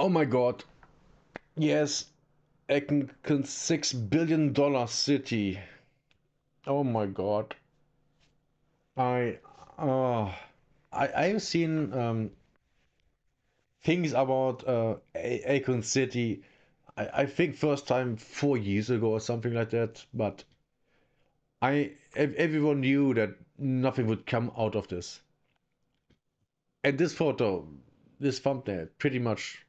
Oh my god. Yes, Akon $6 billion city. Oh my god. I uh I've seen things about Akon City. I think first time 4 years ago or something like that, but everyone knew that nothing would come out of this. And this photo, this thumbnail, pretty much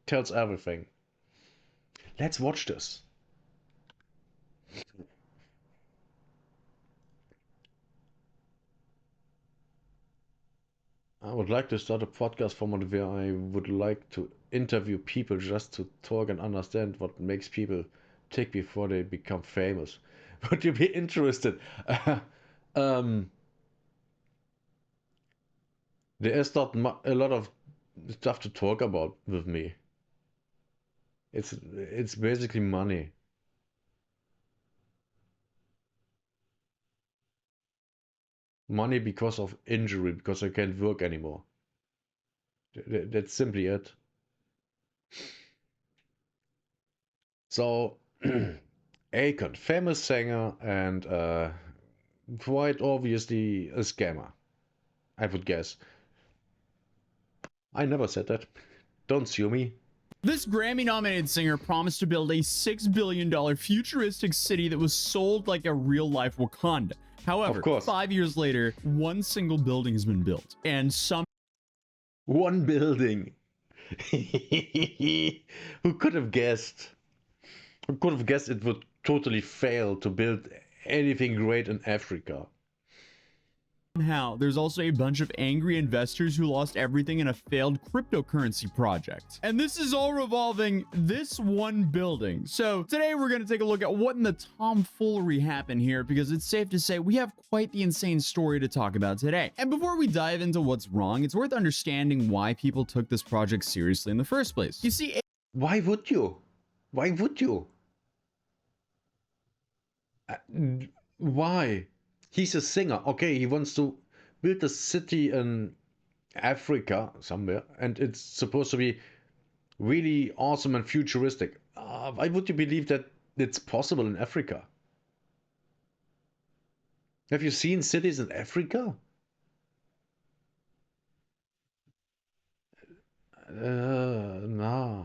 tells everything. Let's watch this. I would like to start a podcast format where I would like to interview people just to talk and understand what makes people tick before they become famous. Would you be interested? um, there is not a lot of stuff to talk about with me. It's basically money. Money because of injury, because I can't work anymore. That's simply it. So, Akon, famous singer and quite obviously a scammer, I would guess. I never said that. Don't sue me. This Grammy nominated singer promised to build a $6 billion futuristic city that was sold like a real life Wakanda. Of However, course. 5 years later, one single building has been built, and some One building. Who could have guessed? Who could have guessed it would totally fail to build anything great in Africa? somehow there's also a bunch of angry investors who lost everything in a failed cryptocurrency project. And this is all revolving this one building. So today we're going to take a look at what in the tomfoolery happened here, because it's safe to say we have quite the insane story to talk about today. And before we dive into what's wrong, it's worth understanding why people took this project seriously in the first place. You see, Why would you? Why would you? Uh, Why? He's a singer. Okay, he wants to build a city in Africa somewhere, and it's supposed to be really awesome and futuristic. Why would you believe that it's possible in Africa? Have you seen cities in Africa? Nah.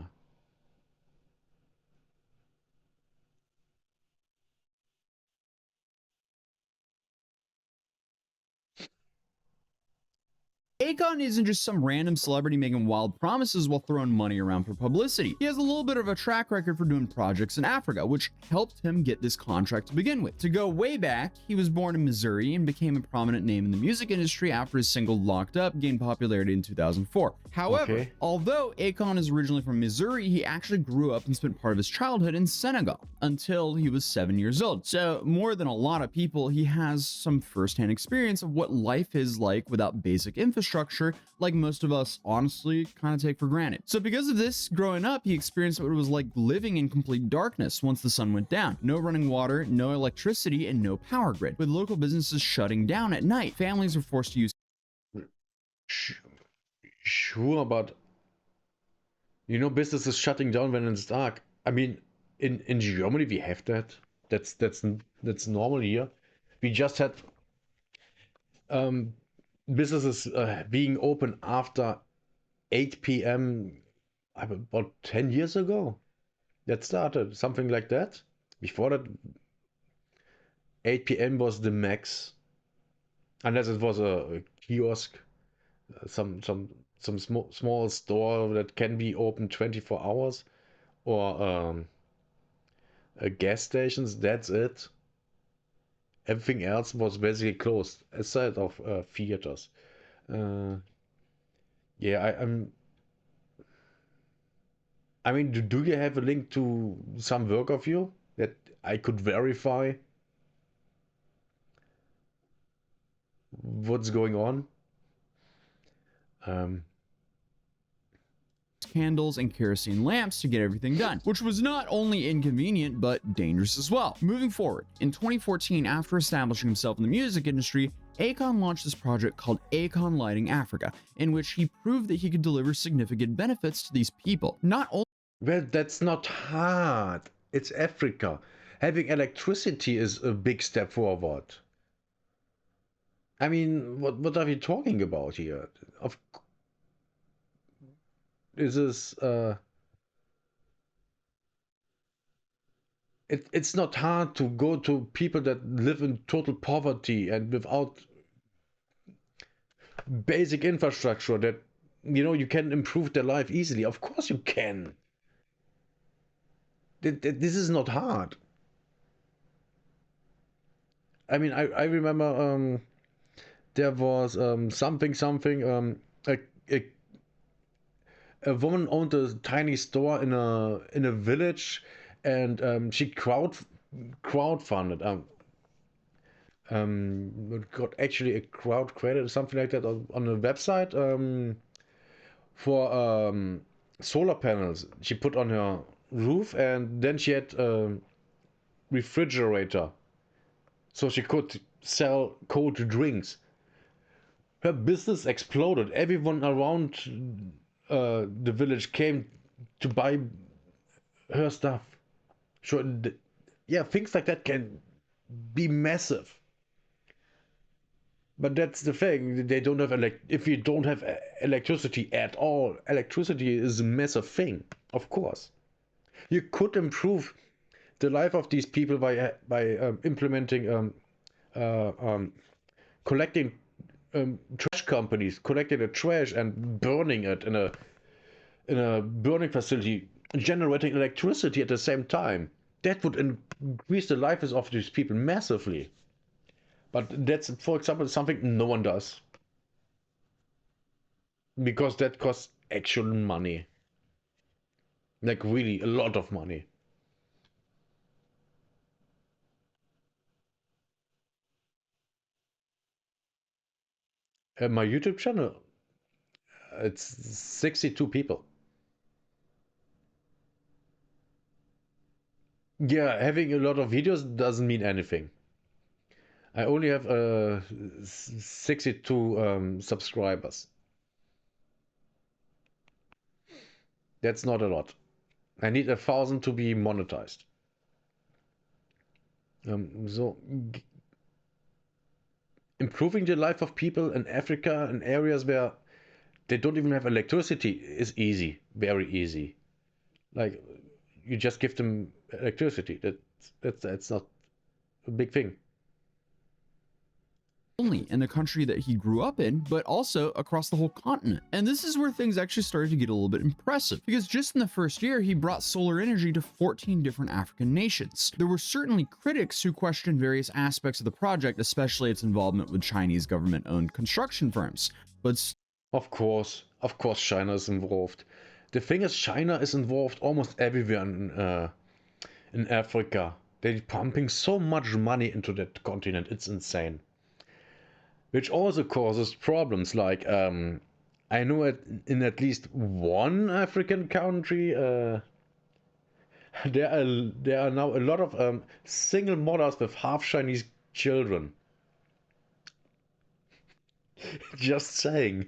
Akon isn't just some random celebrity making wild promises while throwing money around for publicity. He has a little bit of a track record for doing projects in Africa, which helped him get this contract to begin with. To go way back, he was born in Missouri and became a prominent name in the music industry after his single Locked Up gained popularity in 2004. However, Okay. although Akon is originally from Missouri, he actually grew up and spent part of his childhood in Senegal until he was 7 years old. So, more than a lot of people, he has some firsthand experience of what life is like without basic infrastructure, like most of us honestly kind of take for granted. So, because of this, growing up, he experienced what it was like living in complete darkness once the sun went down. No running water, no electricity, and no power grid. With local businesses shutting down at night, families were forced to use Sh- Sure, but business is shutting down when it's dark. I mean, in Germany we have that. That's normal here. We just had um, businesses being open after 8 p.m. about 10 years ago. That started something like that. Before that, 8 p.m. was the max, unless it was a kiosk, some small store that can be open 24 hours, or gas stations. That's it. Everything else was basically closed, aside of theaters. Uh, yeah, I mean, do you have a link to some work of you that I could verify what's going on? Um, candles and kerosene lamps to get everything done, which was not only inconvenient but dangerous as well. Moving forward, in 2014, after establishing himself in the music industry, Akon launched this project called Akon Lighting Africa, in which he proved that he could deliver significant benefits to these people. Not only Well, that's not hard. It's Africa. Having electricity is a big step forward. I mean, what are we talking about here? Of is this it's not hard to go to people that live in total poverty and without basic infrastructure that you can improve their life easily. Of course you can. This is not hard. I mean, I remember there was something a a woman owned a tiny store in a village, and she crowdfunded got actually a crowd credit or something like that on a website for solar panels she put on her roof, and then she had a refrigerator so she could sell cold drinks. Her business exploded. Everyone around the village came to buy her stuff. So, yeah, things like that can be massive. But that's the thing. They don't have if you don't have electricity at all, electricity is a massive thing. Of course, you could improve the life of these people by implementing collecting trash companies, collecting the trash and burning it in a burning facility, generating electricity at the same time. That would increase the lives of these people massively. But that's, for example, something no one does. Because that costs actual money. Like, really, a lot of money. My YouTube channel, it's 62 people. Yeah, having a lot of videos doesn't mean anything. I only have 62 subscribers. That's not a lot. I need 1,000 to be monetized. So improving the life of people in Africa in areas where they don't even have electricity is easy, very easy. Like, you just give them electricity. That's not a big thing. only in the country that he grew up in, but also across the whole continent. And this is where things actually started to get a little bit impressive, because just in the first year, he brought solar energy to 14 different African nations. There were certainly critics who questioned various aspects of the project, especially its involvement with Chinese government-owned construction firms. But Of course, China is involved. The thing is, China is involved almost everywhere in Africa. They're pumping so much money into that continent. It's insane. Which also causes problems. Like, I know in at least one African country, there are now a lot of single mothers with half Chinese children. Just saying.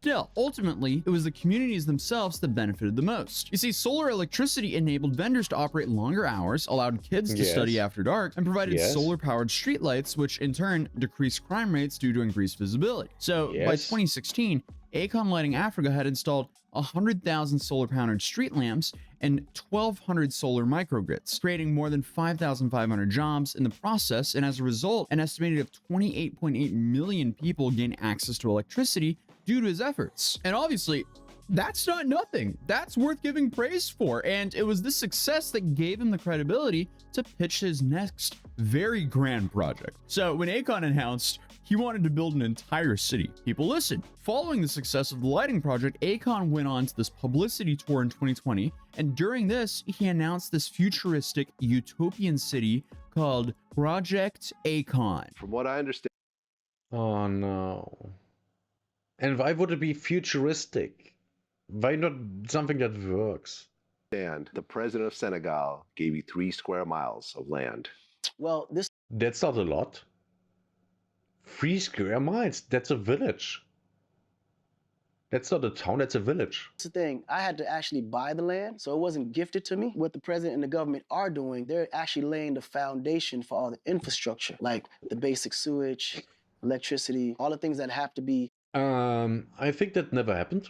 still, ultimately, it was the communities themselves that benefited the most. You see, solar electricity enabled vendors to operate longer hours, allowed kids to study Yes. after dark, and provided Yes. solar-powered streetlights, which in turn decreased crime rates due to increased visibility. So by Yes. 2016, Akon Lighting Africa had installed 100,000 solar-powered street lamps and 1,200 solar microgrids, creating more than 5,500 jobs in the process, and as a result, an estimated of 28.8 million people gained access to electricity due to his efforts. And obviously, that's not nothing. That's worth giving praise for. And it was this success that gave him the credibility to pitch his next very grand project. So when Akon announced he wanted to build an entire city, people listened. Following the success of the lighting project, Akon went on to this publicity tour in 2020. And during this, he announced this futuristic utopian city called Project Akon. From what I understand, Oh no. And why would it be futuristic? Why not something that works? And the president of Senegal gave you 3 square miles of land. Well, this That's not a lot. 3 square miles. That's a village. That's not a town, that's a village. is the thing. I had to actually buy the land, so it wasn't gifted to me. What the president and the government are doing, they're actually laying the foundation for all the infrastructure, like the basic sewage, electricity, all the things that have to be I think that never happened.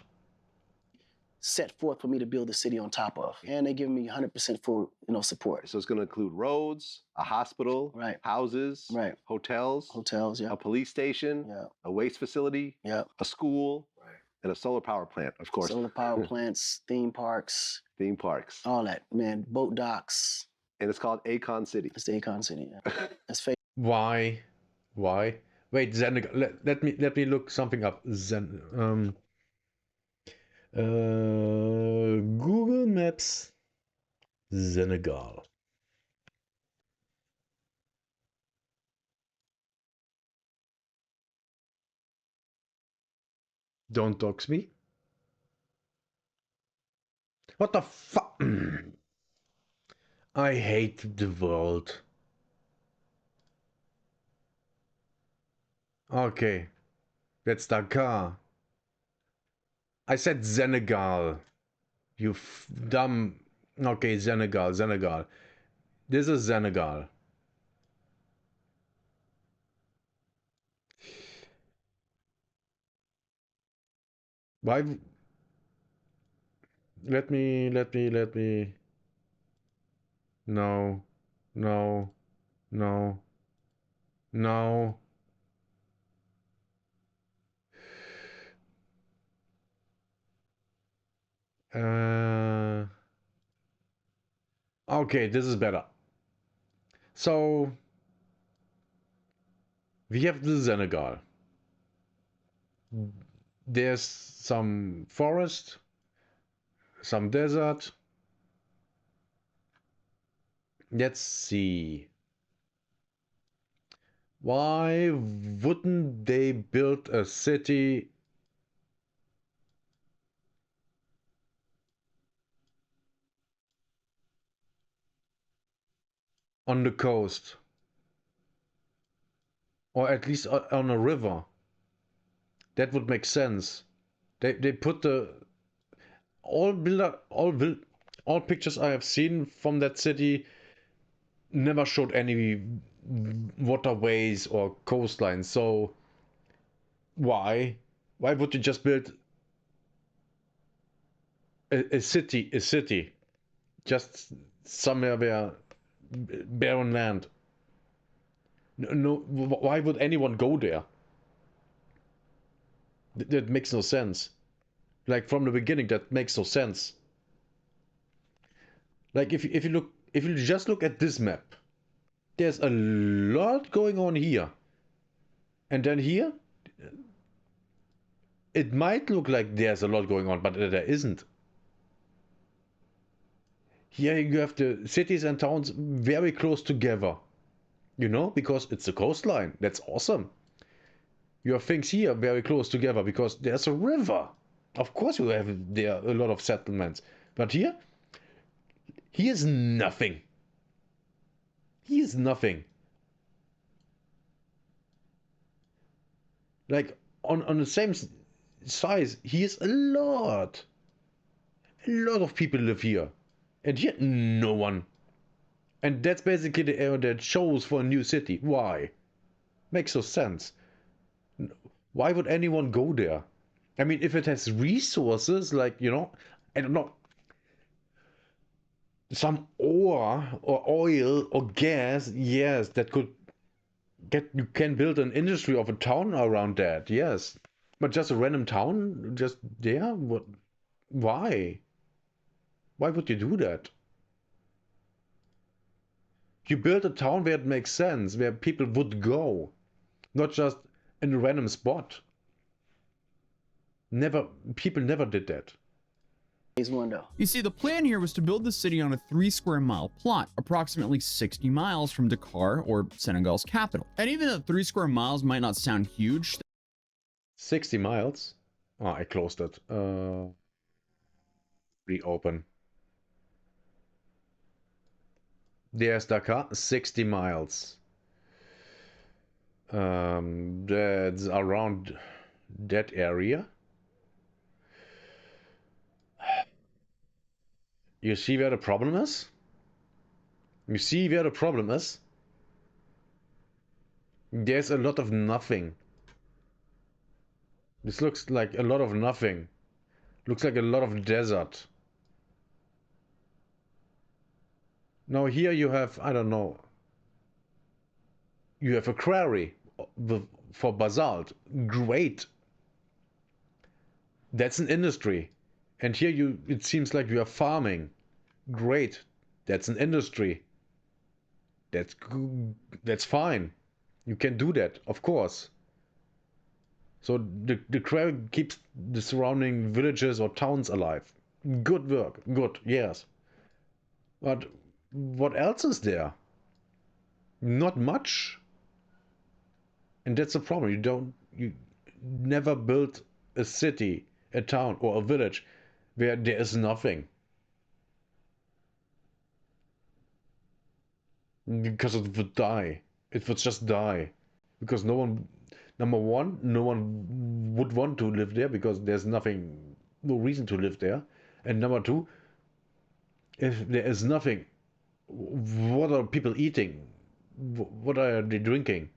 set forth for me to build the city on top of. And they give me 100% full, support. So it's going to include roads, a hospital, Right. houses, Right. hotels, Hotels, yeah. a police station, Yeah. a waste facility, Yeah. a school, and a solar power plant, of course. Solar power plants, theme parks, Theme parks. all that, man. Boat docks. And it's called Akon City. It's the Akon City. Yeah. That's fake. Why? Wait, Senegal. Let me look something up. Google Maps. Senegal. Don't dox me. What the fuck? I hate the world. Okay, that's Dakar. I said Senegal. You dumb. Okay, Senegal. This is Senegal. Why? Let me. No. Okay, this is better. So we have the Senegal. There's some forest, some desert. Let's see. Why wouldn't they build a city on the coast? Or at least on a river? That would make sense. They put the all pictures I have seen from that city never showed any waterways or coastlines. So why would you just build a city just somewhere where barren land? No, why would anyone go there? That makes no sense. Like from the beginning, that makes no sense. Like if you just look at this map, there's a lot going on here, and then here, it might look like there's a lot going on, but there isn't. Here you have the cities and towns very close together, because it's the coastline. That's awesome. You have things here very close together because there's a river. Of course you have there a lot of settlements, but here's nothing. Here's nothing. Like on the same size, here's a lot. A lot of people live here, and here no one. And that's basically the area that shows for a new city. Why? Makes no sense. Why would anyone go there? I mean, if it has resources like, I don't know, some ore or oil or gas, yes, that could you can build an industry of a town around that, yes. But just a random town, just there? What? Why? Why would you do that? You build a town where it makes sense, where people would go, not just in a random spot. People never did that. Window. You see, the plan here was to build the city on a 3 square mile plot, approximately 60 miles from Dakar, or Senegal's capital. And even though 3 square miles might not sound huge, 60 miles? Oh, I closed it. Reopen. There's Dakar, 60 miles. That's around that area. You see where the problem is? You see where the problem is? There's a lot of nothing. This looks like a lot of nothing. Looks like a lot of desert. Now here you have, I don't know, you have a quarry for basalt. Great. That's an industry. And here it seems like you are farming. Great. That's an industry. That's fine. You can do that, of course. So the quarry keeps the surrounding villages or towns alive. Good work. Good, yes. But what else is there? Not much. And that's the problem. You never build a city, a town, or a village where there is nothing. Because it would die. It would just die. Because number one, no one would want to live there because there's nothing, no reason to live there. And number two, if there is nothing, what are people eating? What are they drinking?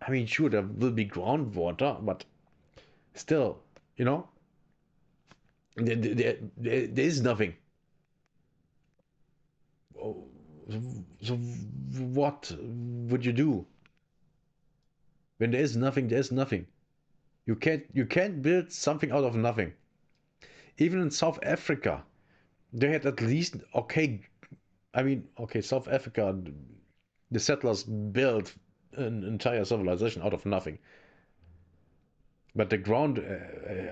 I mean, sure, there will be groundwater, but still, you know, there is nothing. So what would you do? When there is nothing, there is nothing. You can't build something out of nothing. Even in South Africa, they had at least South Africa, the settlers built an entire civilization out of nothing. But the ground,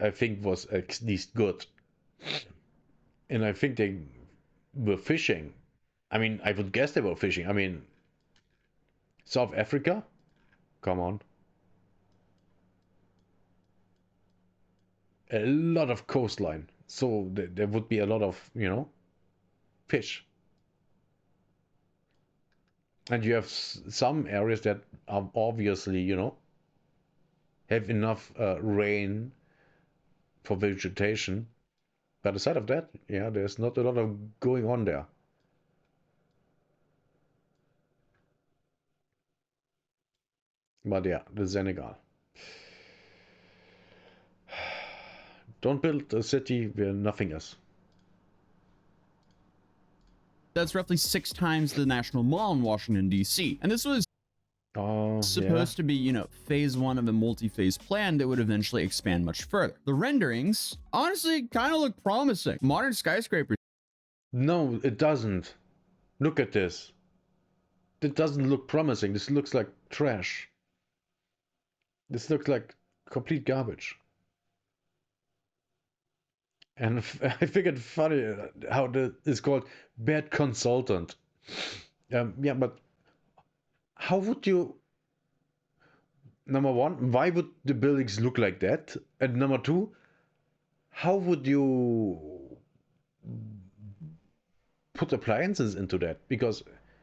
I think, was at least good. And I think they were fishing. I mean, I would guess they were fishing. I mean, South Africa? Come on. A lot of coastline. So there would be a lot of, fish. And you have some areas that are obviously, have enough rain for vegetation. But aside of that, yeah, there's not a lot of going on there. But yeah, the Senegal. Don't build a city where nothing is. That's roughly 6 times the National Mall in Washington, D.C. And this was supposed to be, phase 1 of a multi-phase plan that would eventually expand much further. The renderings honestly kind of look promising. Modern skyscrapers. No, it doesn't. Look at this. It doesn't look promising. This looks like trash. This looks like complete garbage. And I figured funny how it's called bad consultant. Yeah, but how would you? Number one, why would the buildings look like that? And number two, how would you put appliances into that? Because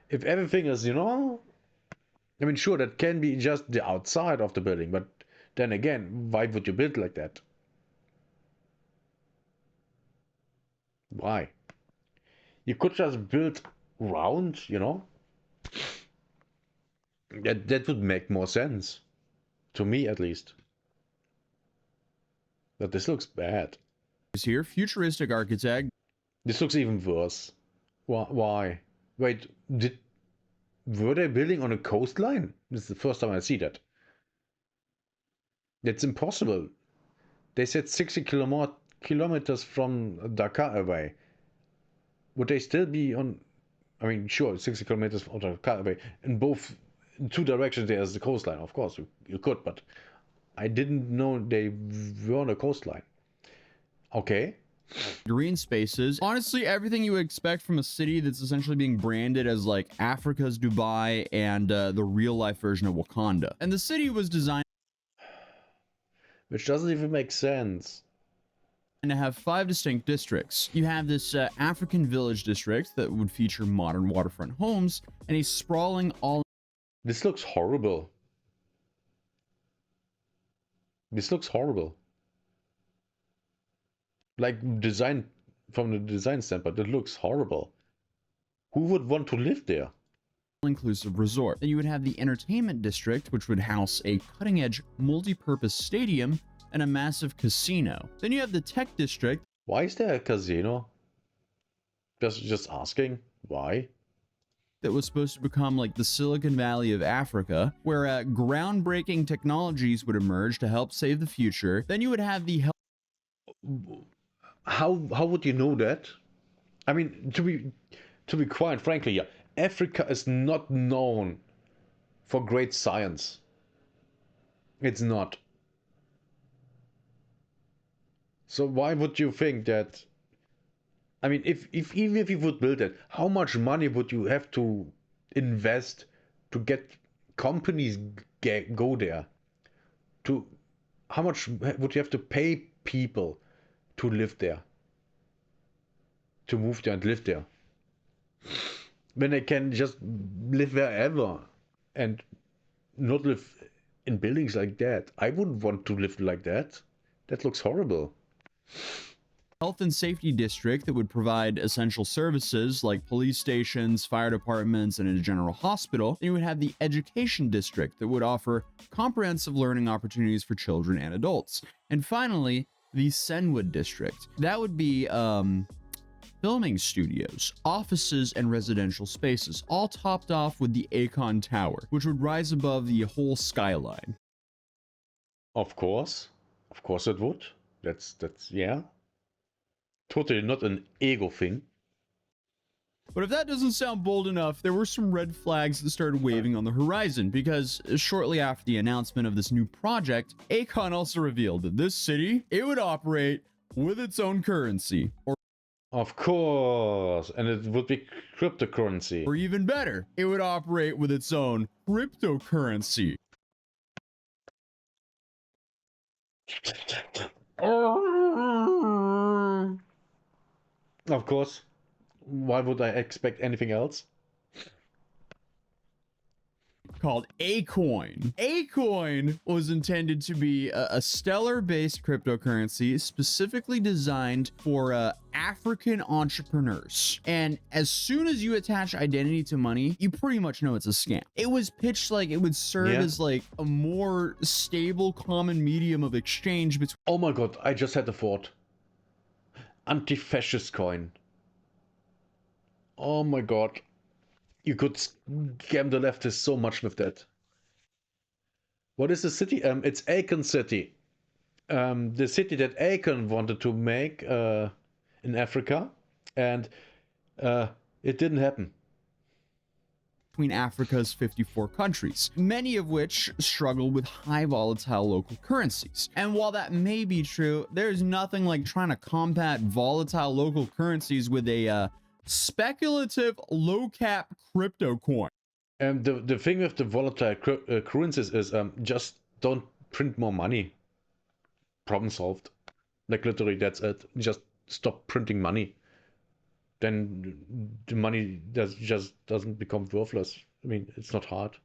if everything is, I mean, sure, that can be just the outside of the building, but then again, why would you build like that? Why? You could just build round, That would make more sense. To me, at least. But this looks bad. Here, futuristic architect. This looks even worse. Why? Wait, were they building on a coastline? This is the first time I see that. That's impossible. They said 60 kilometers from Dakar away. Would they still be on? I mean, sure, 60 kilometers from Dakar away. In two directions, there's the coastline. Of course, you could, but I didn't know they were on a coastline. Okay. Green spaces. Honestly, everything you would expect from a city that's essentially being branded as like Africa's Dubai and the real life version of Wakanda. And the city was designed. Which doesn't even make sense. and to have 5 distinct districts. You have this African village district that would feature modern waterfront homes and a sprawling all This looks horrible. This looks horrible. Like design, from the design standpoint, it looks horrible. Who would want to live there? inclusive resort. Then you would have the entertainment district, which would house a cutting-edge multi-purpose stadium and a massive casino. Then you have the tech district. Why is there a casino? Just asking. Why? That was supposed to become like the Silicon Valley of Africa, where groundbreaking technologies would emerge to help save the future. Then you would have the How would you know that? I mean, to be quite frankly, yeah, Africa is not known for great science. It's not. So why would you think that? I mean, if even if you would build it, how much money would you have to invest to get companies go there? To how much would you have to pay people to live there? To move there and live there? When they can just live wherever and not live in buildings like that. I wouldn't want to live like that. That looks horrible. health and safety district that would provide essential services like police stations, fire departments, and a general hospital. Then you would have the education district that would offer comprehensive learning opportunities for children and adults. And finally, the Senwood district. That would be filming studios, offices, and residential spaces, all topped off with the Akon Tower, which would rise above the whole skyline. Of course it would. That's yeah. Totally not an ego thing. But if that doesn't sound bold enough, there were some red flags that started waving on the horizon, because shortly after the announcement of this new project, Akon also revealed that this city, it would operate with its own currency, Of course, and it would be cryptocurrency. or even better, it would operate with its own cryptocurrency. Of course. Why would I expect anything else? Called Akon. Akon was intended to be a stellar-based cryptocurrency specifically designed for African entrepreneurs. And as soon as you attach identity to money, you pretty much know it's a scam. It was pitched like it would serve as like a more stable common medium of exchange between. Oh my god, I just had a thought. Anti-fascist coin. Oh my god. You could scam the leftists so much with that. What is the city? It's Akon City. The city that Akon wanted to make in Africa, and it didn't happen. Between Africa's 54 countries, many of which struggle with high volatile local currencies. And while that may be true, there's nothing like trying to combat volatile local currencies with a speculative low-cap crypto coin. And the thing with the volatile currencies is just don't print more money. Problem solved. Like literally, that's it. Just stop printing money. Then the money just doesn't become worthless. I mean, it's not hard.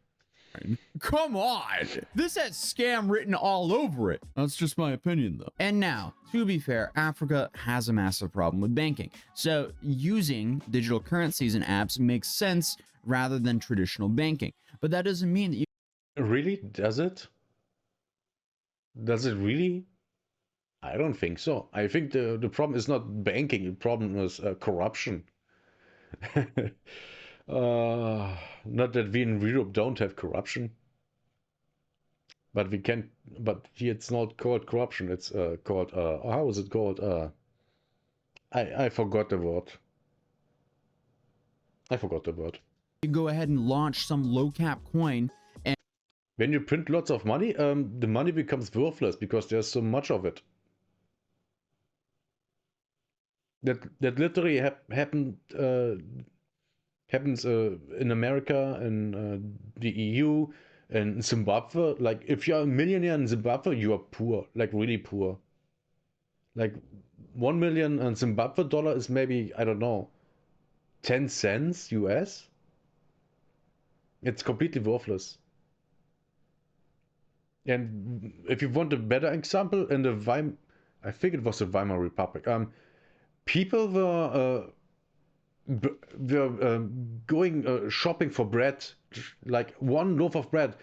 Come on! This has scam written all over it. That's just my opinion, though. And now, to be fair, Africa has a massive problem with banking. So using digital currencies and apps makes sense rather than traditional banking. But that doesn't mean that you Really? Does it? Does it really? I don't think so. I think the problem is not banking. The problem is corruption. Not that we in Europe don't have corruption, but we can. But here it's not called corruption. It's called how is it called? I forgot the word. I forgot the word. go ahead and launch some low-cap coin. When you print lots of money, the money becomes worthless because there's so much of it. That literally happens in America, in the EU, and Zimbabwe. Like if you're a millionaire in Zimbabwe, you are poor, like really poor. Like 1 million Zimbabwe dollar is maybe, I don't know, 10 cents US. It's completely worthless. And if you want a better example, in the I think it was the Weimar Republic, people were going shopping for bread, like one loaf of bread.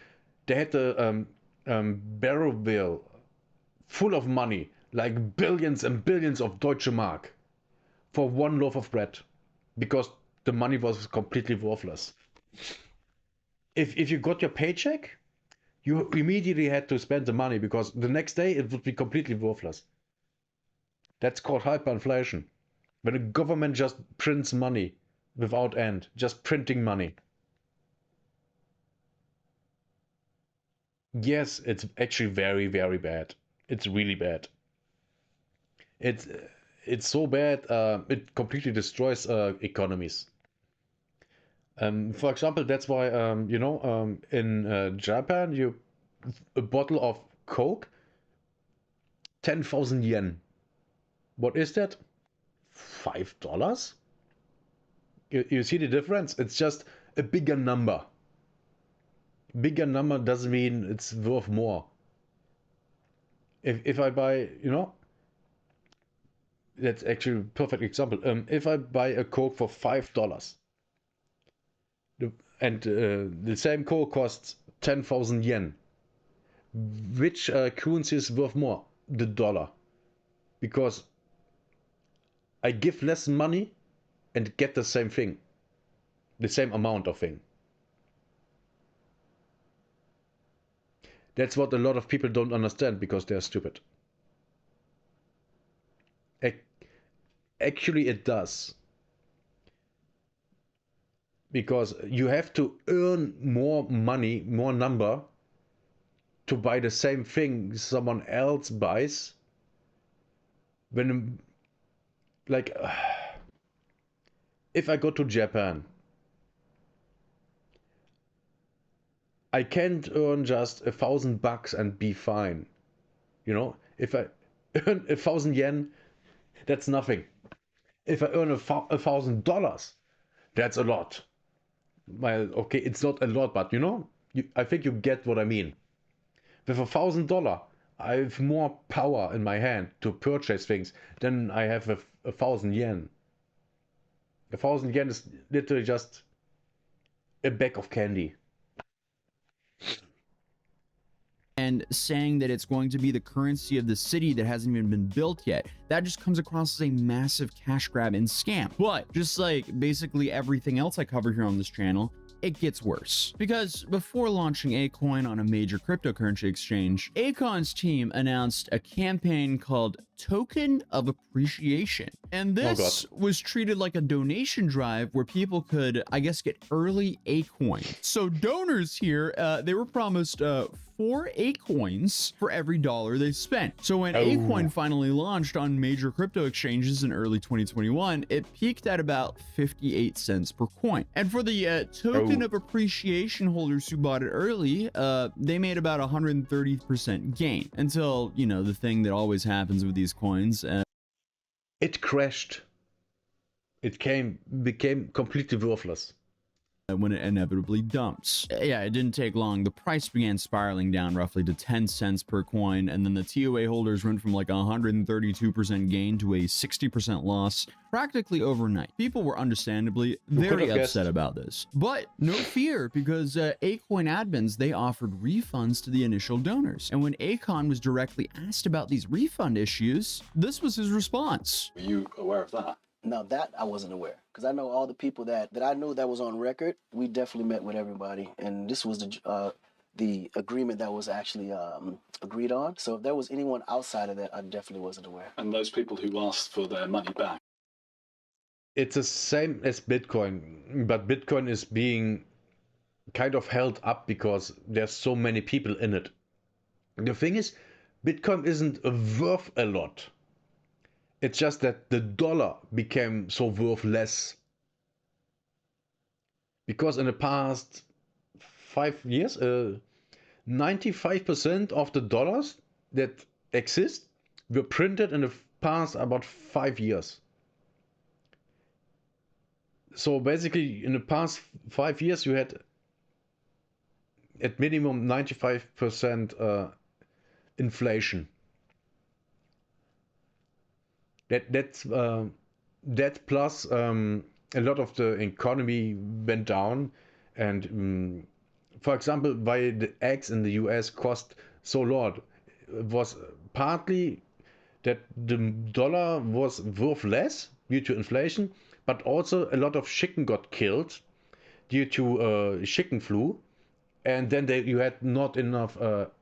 They had a barrel wheel full of money, like billions and billions of Deutsche Mark, for one loaf of bread, because the money was completely worthless. If you got your paycheck, you immediately had to spend the money because the next day it would be completely worthless. That's called hyperinflation. When a government just prints money without end, just printing money. Yes, it's actually very, very bad. It's really bad. It's it's so bad, it completely destroys economies. For example, that's why in Japan, a bottle of Coke, 10,000 yen. What is that? $5? You see the difference? It's just a bigger number. Bigger number doesn't mean it's worth more. If I buy, that's actually a perfect example. If I buy a Coke for $5, and the same Coke costs 10,000 yen, which currency is worth more? The dollar. Because I give less money and get the same thing, the same amount of thing. That's what a lot of people don't understand because they're stupid. Actually, it does. Because you have to earn more money, more number, to buy the same thing someone else buys. When, like, if I go to Japan, I can't earn just $1,000 and be fine. If I earn 1,000 yen, that's nothing. If I earn $1,000, that's a lot. Well, okay, it's not a lot, but I think you get what I mean. With $1,000, I have more power in my hand to purchase things than I have with 1,000 yen. 1,000 yen is literally just a bag of candy. And saying that it's going to be the currency of the city that hasn't even been built yet. That just comes across as a massive cash grab and scam. But just like basically everything else I cover here on this channel, it gets worse. Because before launching Akon on a major cryptocurrency exchange, Akon's team announced a campaign called Token of Appreciation. And this was treated like a donation drive where people could, I guess, get early Akoin. So donors here, they were promised 4 Akoins for every dollar they spent. So when Akoin finally launched on major crypto exchanges in early 2021, it peaked at about 58 cents per coin. And for the Token of Appreciation holders who bought it early, they made about 130% gain until, the thing that always happens with these coins. It crashed. It became completely worthless. When it inevitably dumps. Yeah, it didn't take long. The price began spiraling down roughly to 10 cents per coin, and then the TOA holders went from like 132% gain to a 60% loss practically overnight. People were understandably very upset about this. But no fear, because Akoin admins, they offered refunds to the initial donors. And when Akon was directly asked about these refund issues, this was his response. Were you aware of that? No, that I wasn't aware, because I know all the people that I knew that was on record. We definitely met with everybody, and this was the agreement that was actually agreed on. So if there was anyone outside of that, I definitely wasn't aware. And those people who asked for their money back? It's the same as Bitcoin, but Bitcoin is being kind of held up because there's so many people in it. The thing is, Bitcoin isn't worth a lot. It's just that the dollar became so worth less. Because in the past 5 years, 95% of the dollars that exist were printed in the past about 5 years. So basically, in the past 5 years, you had at minimum 95% inflation. That plus a lot of the economy went down, and for example, why the eggs in the US cost so lot was partly that the dollar was worth less due to inflation, but also a lot of chicken got killed due to chicken flu, and then you had not enough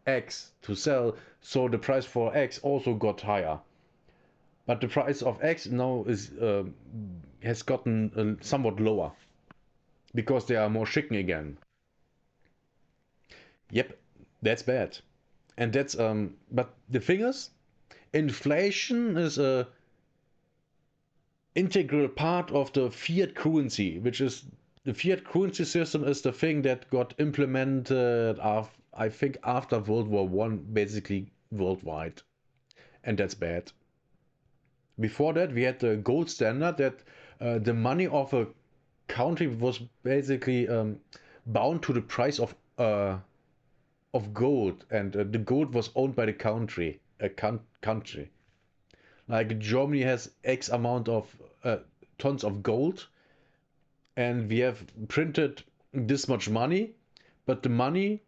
eggs to sell, so the price for eggs also got higher. But the price of eggs now has gotten somewhat lower because there are more chicken again. Yep, that's bad, and that's But the thing is, inflation is a integral part of the fiat currency, which is the fiat currency system is the thing that got implemented I think after World War One, basically worldwide, and that's bad. Before that, we had the gold standard that the money of a country was basically bound to the price of gold, and the gold was owned by the country, country. Like Germany has X amount of tons of gold, and we have printed this much money, but the money,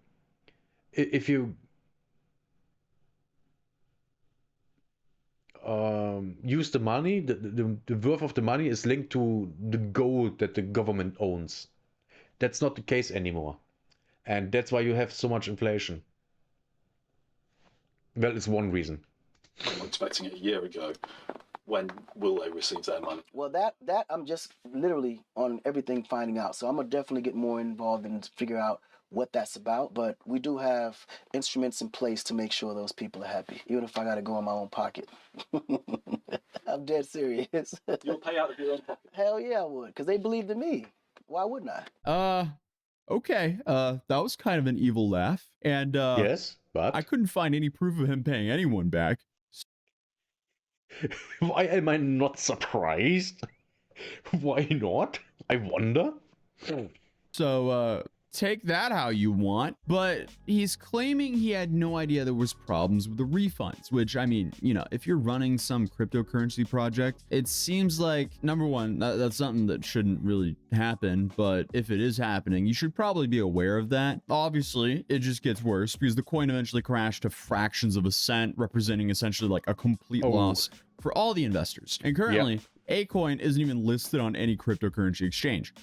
if you use the money, the worth of the money is linked to the gold that the government owns. That's not the case anymore, and that's why you have so much inflation. Well, it's one reason. I'm expecting it a year ago. When will they receive their money? Well, that I'm just literally on everything finding out. So I'm gonna definitely get more involved and figure out what that's about. But we do have instruments in place to make sure those people are happy, even if I gotta go in my own pocket. I'm dead serious. You'll pay out of your own pocket. Hell yeah, I would, because they believed in me. Why wouldn't I? Okay. That was kind of an evil laugh. And Yes, but I couldn't find any proof of him paying anyone back. why am I not surprised? Why not? I wonder. So, take that how you want, but he's claiming he had no idea there was problems with the refunds, which, I mean, you know, if you're running some cryptocurrency project, it seems like, number one, that's something that shouldn't really happen, but if it is happening, you should probably be aware of that. Obviously, it just gets worse because the coin eventually crashed to fractions of a cent, representing essentially like a complete loss for all the investors. And currently, Akon isn't even listed on any cryptocurrency exchange.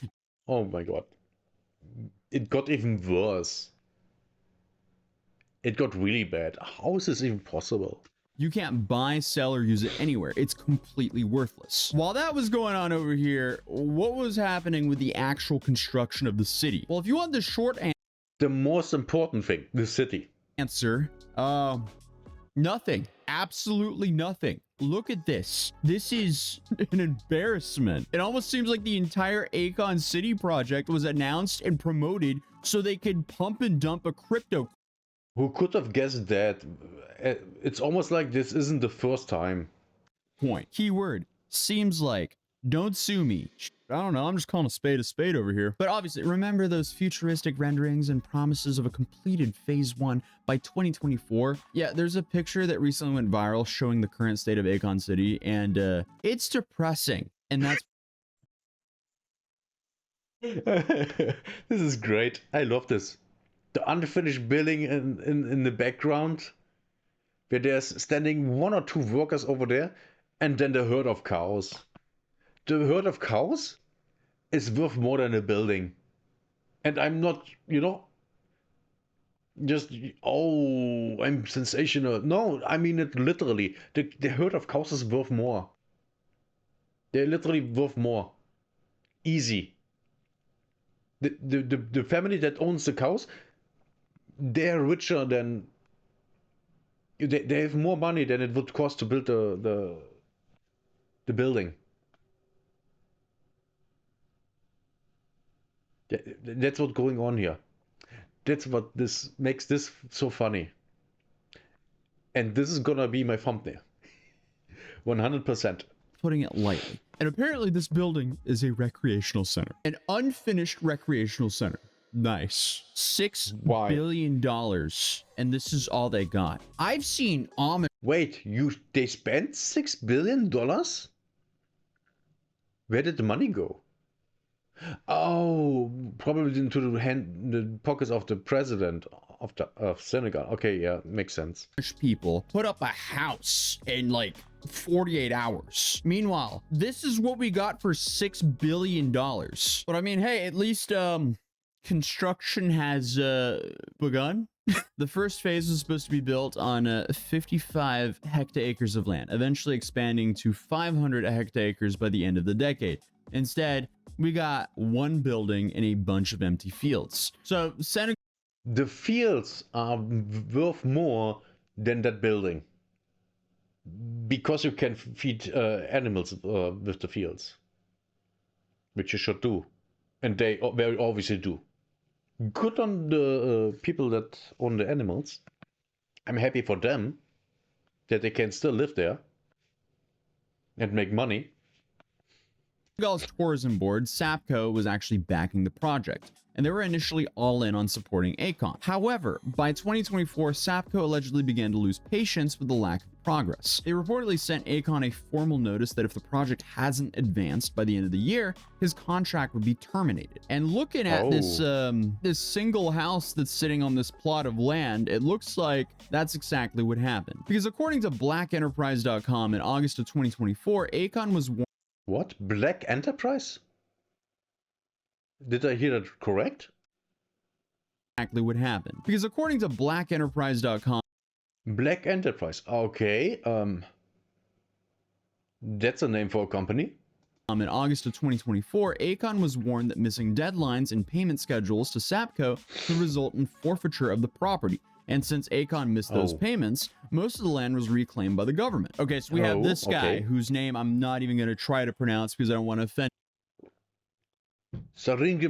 Oh my god. It got even worse. It got really bad. How is this even possible? You can't buy, sell, or use it anywhere. It's completely worthless. While that was going on over here, what was happening with the actual construction of the city? Well, if you want the short The most important thing, the city. answer, nothing. Absolutely nothing. Look at this. This is an embarrassment. It almost seems like the entire Akon City project was announced and promoted so they could pump and dump a crypto Who could have guessed that? It's almost like this isn't the first time. coin. Keyword, seems like. Don't sue me. I don't know, I'm just calling a spade over here. But obviously, remember those futuristic renderings and promises of a completed phase 1 by 2024? Yeah, there's a picture that recently went viral showing the current state of Akon City, and it's depressing. And that's This is great. I love this. The unfinished building in the background, where there's standing one or two workers over there, and then the herd of cows. The herd of cows is worth more than a building. And I'm not, just, oh, I'm sensational. No, I mean it literally. The herd of cows is worth more. They're literally worth more. Easy. The family that owns the cows, they're richer than. They have more money than it would cost to build the building. That's what's going on here. That's what this makes this so funny. And this is gonna be my thumbnail. 100%. putting it lightly. And apparently this building is a recreational center. An unfinished recreational center. Nice. Why? $6 billion. And this is all they got. I've seen Amish Wait, they spent $6 billion? Where did the money go? Oh, probably into the pockets of the president of Senegal. Okay, yeah, makes sense. people put up a house in like 48 hours. Meanwhile, this is what we got for $6 billion. But I mean, hey, at least construction has begun. The first phase was supposed to be built on 55 hectares of land, eventually expanding to 500 hectares by the end of the decade. Instead, we got one building and a bunch of empty fields. So Senegal The fields are worth more than that building. Because you can feed animals with the fields. Which you should do. And they very obviously do. Good on the people that own the animals. I'm happy for them that they can still live there and make money. Senegal's tourism board, SAPCO, was actually backing the project, and they were initially all in on supporting Akon. However, by 2024, SAPCO allegedly began to lose patience with the lack of progress. They reportedly sent Akon a formal notice that if the project hasn't advanced by the end of the year, his contract would be terminated. And looking at this single house that's sitting on this plot of land, it looks like that's exactly what happened. Because according to blackenterprise.com in August of 2024, Akon was warned. What? Black Enterprise? Did I hear that correct? Exactly what happened. Because according to blackenterprise.com, Black Enterprise. Okay. That's a name for a company. in August of 2024, Akon was warned that missing deadlines and payment schedules to SAPCO could result in forfeiture of the property. And since Akon missed those payments, most of the land was reclaimed by the government. Okay, so we have this guy whose name I'm not even going to try to pronounce because I don't want to offend. Saringe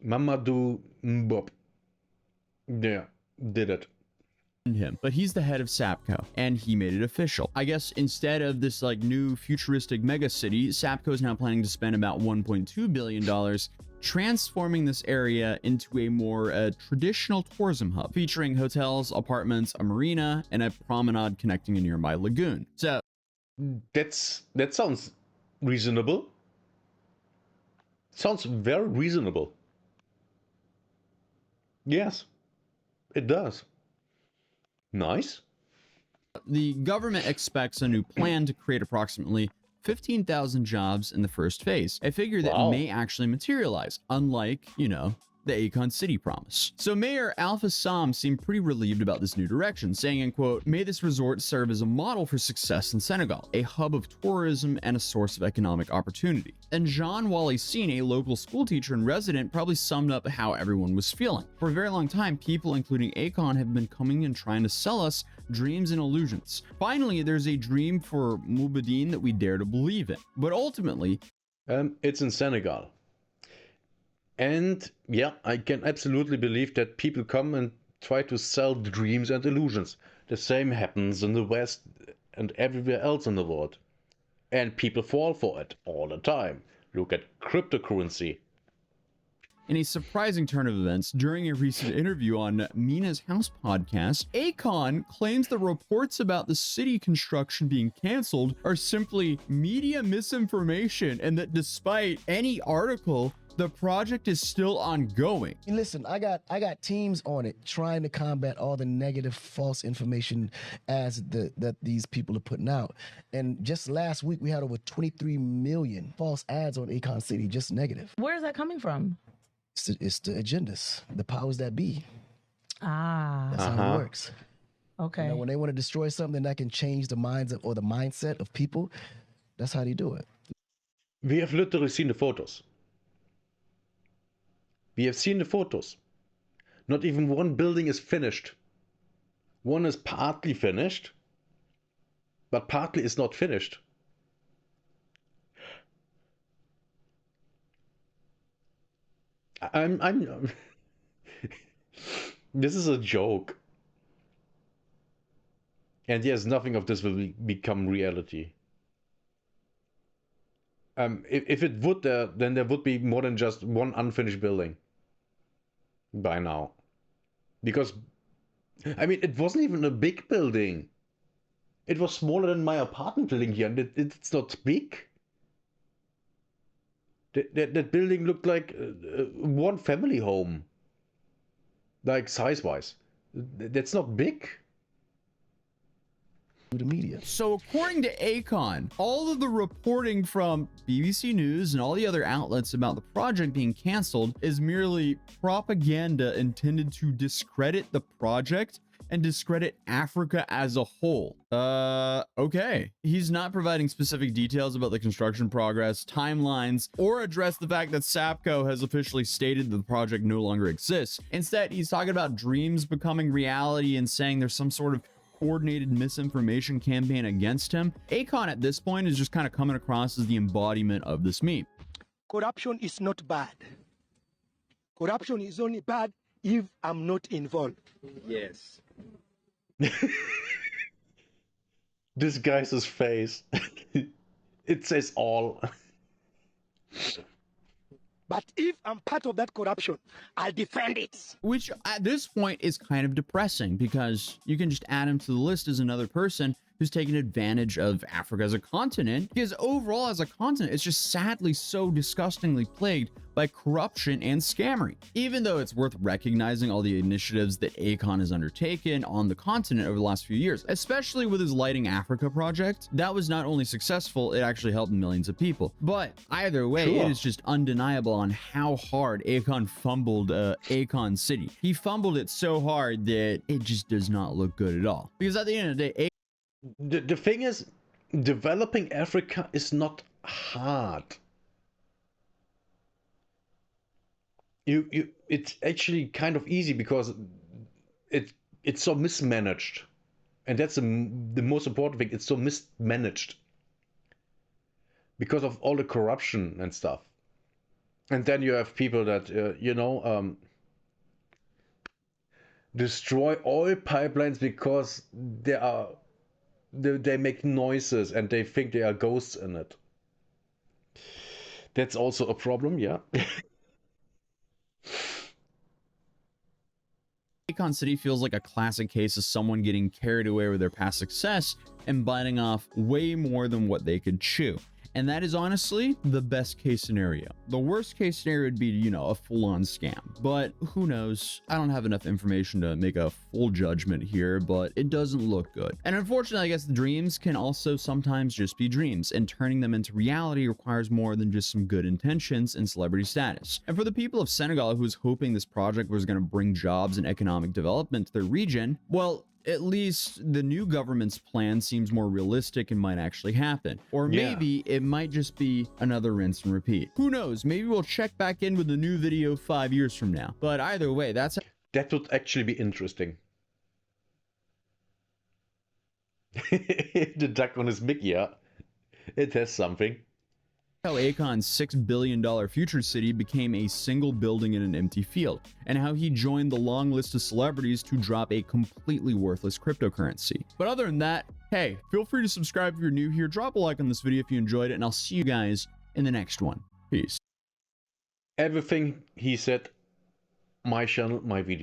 Mamadou Mbob. Yeah, did it. Him, but he's the head of SAPCO and he made it official. I guess instead of this like new futuristic mega city, SAPCO is now planning to spend about $1.2 billion transforming this area into a more traditional tourism hub featuring hotels, apartments, a marina, and a promenade connecting a nearby lagoon. So that sounds reasonable. Sounds very reasonable. Yes, it does. Nice. The government expects a new plan to create approximately 15,000 jobs in the first phase, a figure that may actually materialize, unlike, you know, the Akon City promise. So Mayor Alpha Sam seemed pretty relieved about this new direction, saying, in quote, "May this resort serve as a model for success in Senegal, a hub of tourism and a source of economic opportunity." And Jean Wally-Sine, a local school teacher and resident, probably summed up how everyone was feeling. For a very long time, people, including Akon, have been coming and trying to sell us dreams and illusions. Finally, there's a dream for Mubadeen that we dare to believe in. But ultimately, it's in Senegal. And yeah, I can absolutely believe that people come and try to sell dreams and illusions. The same happens in the West and everywhere else in the world. And people fall for it all the time. Look at cryptocurrency. in a surprising turn of events, during a recent interview on Mina's House podcast, Akon claims the reports about the city construction being canceled are simply media misinformation, and that despite any article, the project is still ongoing. Listen, I got teams on it trying to combat all the negative, false information that these people are putting out. And just last week, we had over 23 million false ads on Akon City, just negative. Where is that coming from? It's the agendas, the powers that be. Ah. That's how it works. Okay. You know, when they want to destroy something that can change the minds or the mindset of people, that's how they do it. We have literally seen the photos. We have seen the photos. Not even one building is finished. One is partly finished, but partly is not finished. I'm This is a joke. And yes, nothing of this will become reality. If it would, then there would be more than just one unfinished building by now. Because, I mean, it wasn't even a big building. It was smaller than my apartment building here, and it's not big. That building looked like one family home. Like, size-wise. That's not big. The media. So according to Akon, all of the reporting from BBC News and all the other outlets about the project being canceled is merely propaganda intended to discredit the project and discredit Africa as a whole. Okay. He's not providing specific details about the construction progress, timelines, or address the fact that SAPCO has officially stated that the project no longer exists. Instead, he's talking about dreams becoming reality and saying there's some sort of coordinated misinformation campaign against him. Akon at this point is just kind of coming across as the embodiment of this meme. Corruption is not bad. Corruption is only bad if I'm not involved. Yes. This guy's face. It says all. But if I'm part of that corruption, I'll defend it. Which at this point is kind of depressing because you can just add him to the list as another person who's taken advantage of Africa as a continent, because overall as a continent, it's just sadly so disgustingly plagued by corruption and scammery. Even though it's worth recognizing all the initiatives that Akon has undertaken on the continent over the last few years, especially with his Lighting Africa project, that was not only successful, it actually helped millions of people. But either way, Sure. It is just undeniable on how hard Akon fumbled Akon City. He fumbled it so hard that it just does not look good at all. Because at the end of the day, The thing is, developing Africa is not hard. It's actually kind of easy because it's so mismanaged, and that's the most important thing. It's so mismanaged because of all the corruption and stuff. And then you have people that destroy oil pipelines because they make noises and they think there are ghosts in it. That's also a problem, yeah. Akon City feels like a classic case of someone getting carried away with their past success and biting off way more than what they could chew. And that is honestly the best case scenario. The worst case scenario would be, a full-on scam. But who knows? I don't have enough information to make a full judgment here, but it doesn't look good. And unfortunately, I guess dreams can also sometimes just be dreams, and turning them into reality requires more than just some good intentions and celebrity status. And for the people of Senegal who was hoping this project was going to bring jobs and economic development to their region, well, at least the new government's plan seems more realistic and might actually happen. Or maybe it might just be another rinse and repeat. Who knows? Maybe we'll check back in with a new video 5 years from now. But either way, that would actually be interesting. The duck on his mic, yeah. It has something. how Akon's $6 billion future city became a single building in an empty field, and how he joined the long list of celebrities to drop a completely worthless cryptocurrency. But other than that, hey, feel free to subscribe if you're new here, drop a like on this video if you enjoyed it, and I'll see you guys in the next one. Peace. Everything he said, my channel, my video.